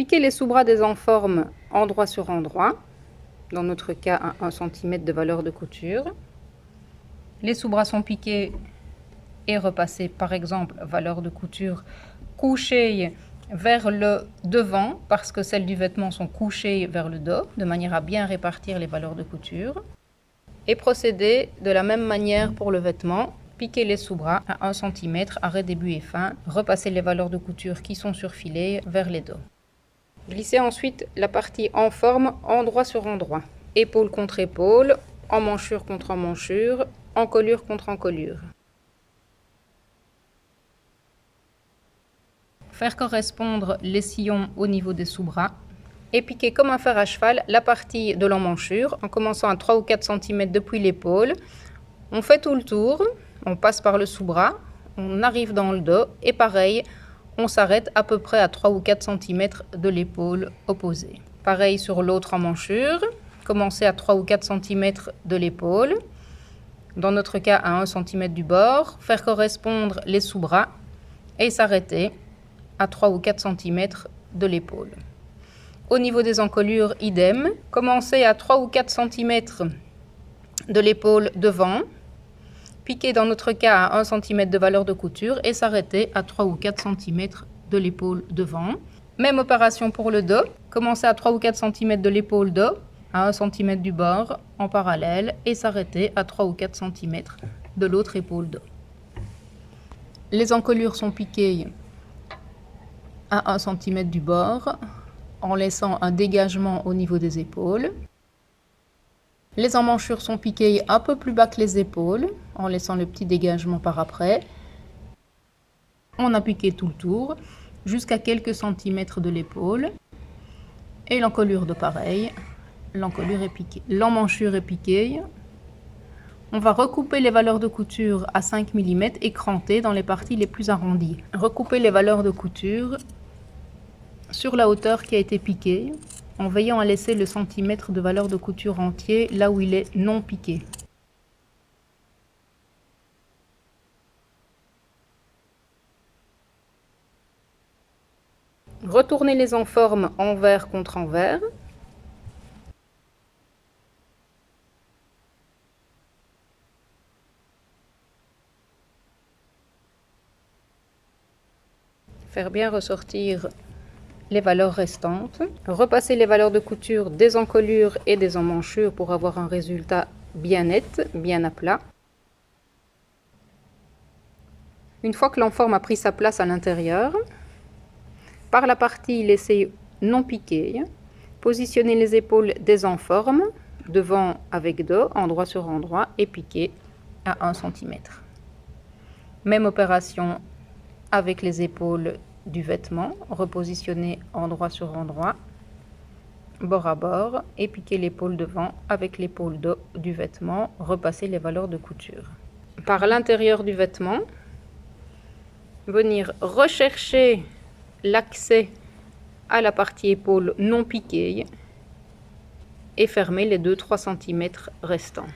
Piquer les sous-bras des enformes endroit sur endroit, dans notre cas à 1 cm de valeur de couture. Les sous-bras sont piqués et repassés, par exemple, valeur de couture couchée vers le devant, parce que celles du vêtement sont couchées vers le dos, de manière à bien répartir les valeurs de couture. Et procéder de la même manière pour le vêtement. Piquer les sous-bras à 1 cm, arrêt début et fin, repasser les valeurs de couture qui sont surfilées vers les dos. Glisser ensuite la partie en forme endroit sur endroit, épaule contre épaule, emmanchure contre emmanchure, encolure contre encolure. Faire correspondre les sillons au niveau des sous-bras et piquer comme un fer à cheval la partie de l'emmanchure en commençant à 3 ou 4 cm depuis l'épaule. On fait tout le tour, on passe par le sous-bras, on arrive dans le dos et pareil, on s'arrête à peu près à 3 ou 4 cm de l'épaule opposée. Pareil sur l'autre emmanchure, commencer à 3 ou 4 cm de l'épaule, dans notre cas à 1 cm du bord, faire correspondre les sous-bras et s'arrêter à 3 ou 4 cm de l'épaule. Au niveau des encolures, idem, commencer à 3 ou 4 cm de l'épaule devant, piquer dans notre cas à 1 cm de valeur de couture et s'arrêter à 3 ou 4 cm de l'épaule devant. Même opération pour le dos, commencer à 3 ou 4 cm de l'épaule dos, à 1 cm du bord en parallèle et s'arrêter à 3 ou 4 cm de l'autre épaule dos. Les encolures sont piquées à 1 cm du bord en laissant un dégagement au niveau des épaules. Les emmanchures sont piquées un peu plus bas que les épaules en laissant le petit dégagement par après. On a piqué tout le tour jusqu'à quelques centimètres de l'épaule et l'encolure de pareil. L'encolure est piquée. L'emmanchure est piquée. On va recouper les valeurs de couture à 5 mm et cranter dans les parties les plus arrondies. Recouper les valeurs de couture sur la hauteur qui a été piquée, en veillant à laisser le centimètre de valeur de couture entier là où il est non piqué. Retournez les enformes envers contre envers. Faire bien ressortir les valeurs restantes. Repasser les valeurs de couture des encolures et des emmanchures pour avoir un résultat bien net, bien à plat. Une fois que l'enforme a pris sa place à l'intérieur, par la partie laissée non piquée, positionnez les épaules des enformes, devant avec dos, endroit sur endroit, et piquer à 1 cm. Même opération avec les épaules du vêtement, repositionner endroit sur endroit, bord à bord, et piquer l'épaule devant avec l'épaule dos du vêtement, repasser les valeurs de couture. Par l'intérieur du vêtement, venir rechercher l'accès à la partie épaule non piquée et fermer les 2-3 cm restants.